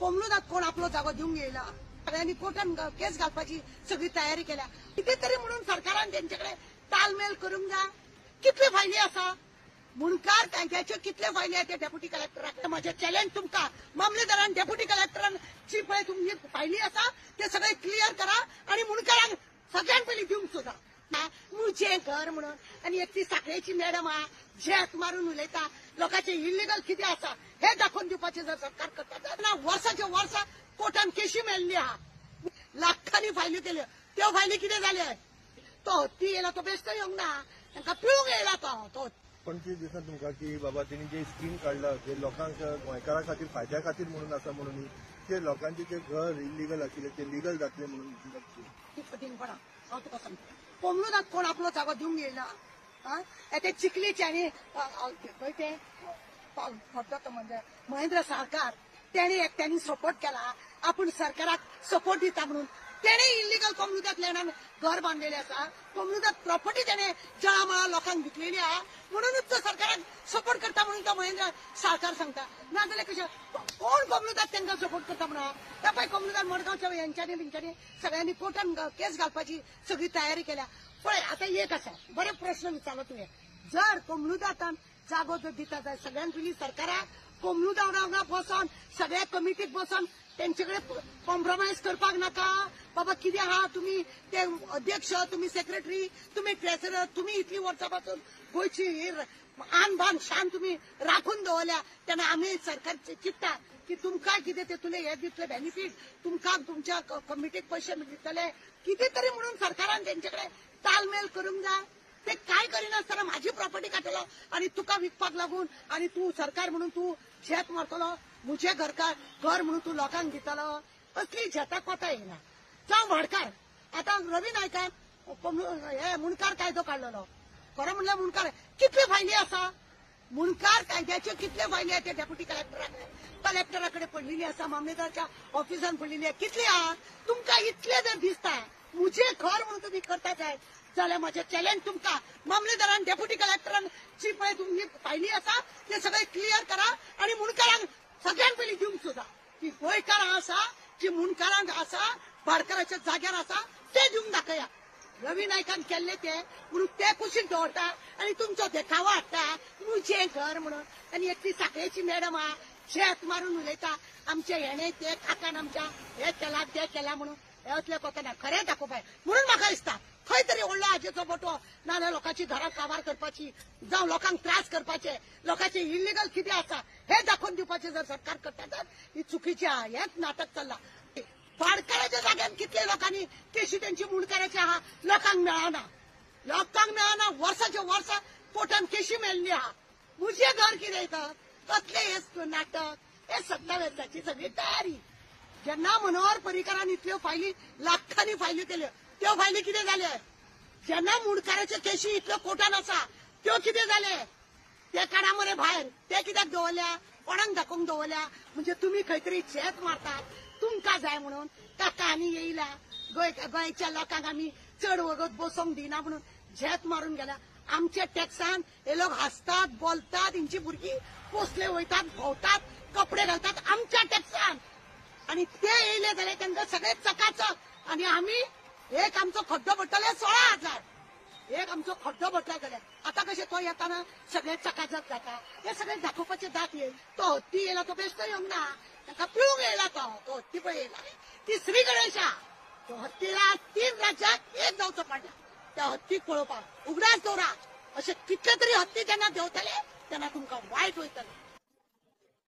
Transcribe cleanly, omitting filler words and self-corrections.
कोमलुदात कोण आपलो जागो दिवंक येयला सगळ्यांनी कोर्टान केस घालपाची सगळी तयारी केल्या कितें तरी म्हणून सरकारान तेंचेकडे तालमेल करूंक जाय कितले फायली आसा मुणकार कायद्याच्यो कितले फायली आहा ते डेप्युटी कलेक्टराक माझे चॅलेंज तुमकां मामलेदारान डेप्युटी कलेक्टरांची पळय तुमची फायली आसा ते सगळे क्लियर करा आणि मुणकारांक सगळ्यान पयलीं दिवंक सोदा मुझे घर म्हणून आणि एक ती साखळेची मॅडम आहा झेक मारून उलयता लोकांचे इलिगल कितें आसा हे दाखोवन दिवपाचे जर सरकार करता जाल्यार वर्साच्या वर्सा कोर्टान केशी मेळिल्ली आहा लाखांनी फायली केल्यो त्यो फायली कितें जाल्यो तो हत्ती येयला तो बेश्टो येवंक ना तांकां पिळूंक येयला तो पण ते दिसता तुमकां की बाबा त्यांनी जे स्कीम काढला ते लोकांक गोंयकारा खातीर फायद्या खातीर म्हणून आसा म्हणून ते लोकांचे जे घर इलिगल आशिल्ले ते लिगल जातले म्हणून कठीणपणा हांव तुका सांगता कोमलुदात कोण आपलो जागो दिवंक येयला ते चिखलीचे आनी खंय ते म्हणजे महेंद्र साळकार तेणी एकट्यानी सपोर्ट केला आपूण सरकाराक सपोर्ट दिता म्हणून तेणे इलिगल कोमलुदात लँडान घर बांदलेले आसा कोमलुदात प्रॉपर्टी तेणे जळामळा लोकांक विकलेली आहा म्हणूनच तो सरकाराक सपोर्ट करता म्हणून तो महेंद्र साळकार सांगता नाजाल्यार कशें कोण कोमलुदात तांकां सपोर्ट करता म्हणून त्या पळय कोमलुदात मडगांवच्या हेंच्यांनी बिंच्यांनी सगळ्यांनी कोर्टान केस घालपाची सगळी तयारी केल्या पळय आता एक आसा बरे प्रश्न विचारलो तुवें जर कोमलुदातान जागो जर दिता जाल्यार सगळ्यान पयलीं सरकाराक कोमलुदात वांगडा बसोन सगळ्या कमिटीक बसोन तेंचेकडे कॉम्प्रोमायज करपाक नाका बाबा कितें आहा तुमी ते अध्यक्ष तुमी सेक्रेटरी तुमी ट्रेझरर तुमी इतली वर्सां पासून गोंयची आन बान शान तुमी राखून दवरल्या तेन्ना आमी सरकार चिंतता की तुमकां कितें तेतुले हे दितले बेनिफीट तुमकां तुमच्या कमिटीक पयशे दितले कितें तरी म्हणून सरकारान तेंचेकडे तालमेल करूंक जाय ते काय करिनासतना माझी प्रॉपर्टी काडटलो आणि तुका विकपाक लागून आणि तू सरकार म्हणून तू शेत मारतलो मुझे घर म्हणून तू लोकांक दितलो असली शेतां कोता येना जावं भाडकार आता रवी नायकान हे मुणकार कायदो काडलेलो खरो म्हणल्यार मुणकार कितले फायली आसा मुणकार कायद्याच्यो कितले फायली आहा ते डेप्युटी कलेक्टराकडे पडलेली आसा मामलेदाराच्या ऑफिसान पडलेली आहा कितली आहा तुमकां इतले जर दिसता मुझे घर म्हणून तुम्ही करता जाय जाल्यार माझे चॅलेंज तुमकां मामलेदारान डेप्युटी कलेक्टरांची पळय तुमची फायली आसा ते सगळे क्लियर करा आणि मुणकारांक सगळ्यान पयलीं दिवंक सोदा की गोंयकारां आसा की मुणकारांक आसा भाडकाराच्या जाग्यार आसा ते दिवंक दाखया रवी नायकान केल्ले ते म्हणून ते कुशीक दवरता आणि तुमचो देखावो हाडटा मुझे घर म्हणून आणि एक ती साखळेची मॅडम आहा शेत मारून उलयता आमचे हेणे ते काकान आमच्या हे केला ते केला म्हणून हे असले कोताना खरें दाखोवपाक म्हणून म्हाका दिसता खंय तरी व्हडलो हाजेचो बोटो नाजाल्यार लोकांची घरां काबार करपाची जावं लोकांक त्रास करपाचे लोकांचे इलिगल कितें आसा हे दाखोवन दिवपाचे जर सरकार करता तर ही चुकीची आहा हेच नाटक चल्ला भाडकाराच्या जाग्यान कितले लोकांनी केशी तेंची मुणकाराची आहा लोकांक मेळना वर्साच्या वर्सा कोर्टान केशी मेळिल्ली आहा मुझे घर कितें येता कसले हे नाटक हे सत्तावेसाची सगळी तयारी जेन्ना मनोहर पर्रीकारान इतल्यो फायली लाखांनी फायली केल्यो त्यो फायली कितें जाले जेन्ना मुणकाराच्यो केशी इतल्यो कोर्टान आसा त्यो कितें जाले ते काडा मरे भायर ते कित्याक दवरल्या कोणाक दाखोवंक दवरल्या म्हणजे तुमी खंय तरी शेत मारतात तुमकां जाय म्हणून काका आनी येयला गोंयच्या लोकांक आमी चड वगत बसोवंक दिना म्हणून शेत मारून गेल्या आमच्या टॅक्सान हे लोक हसतात बोलतात तेंची भुरगीं पोसले वयतात भोंवतात कपडे घालतात आमच्या टॅक्सान आणि ते येयले जाल्यार तांकां सगळे चकाचक आणि आमी एक आमचो खड्डो पडटले 16,000 एक आमचो खड्डो पडटले जाल्यार आतां कशें तो येताना सगळे चकाचक जाता हे सगळे दाखोवपाचे दात येईल तो हत्ती येयला तो बेश्टो येवंक ना तांकां पिळूंक येयला तो हत्ती पळय येयला ती श्री गणेशा तो हत्तीला 3 राज्यात एक जावचो पडला त्या हत्तीक पळोवपाक उगडास दवरा अशे कितले तरी हत्ती जेन्ना देंवतले तेन्ना तुमकां वायट वयतलें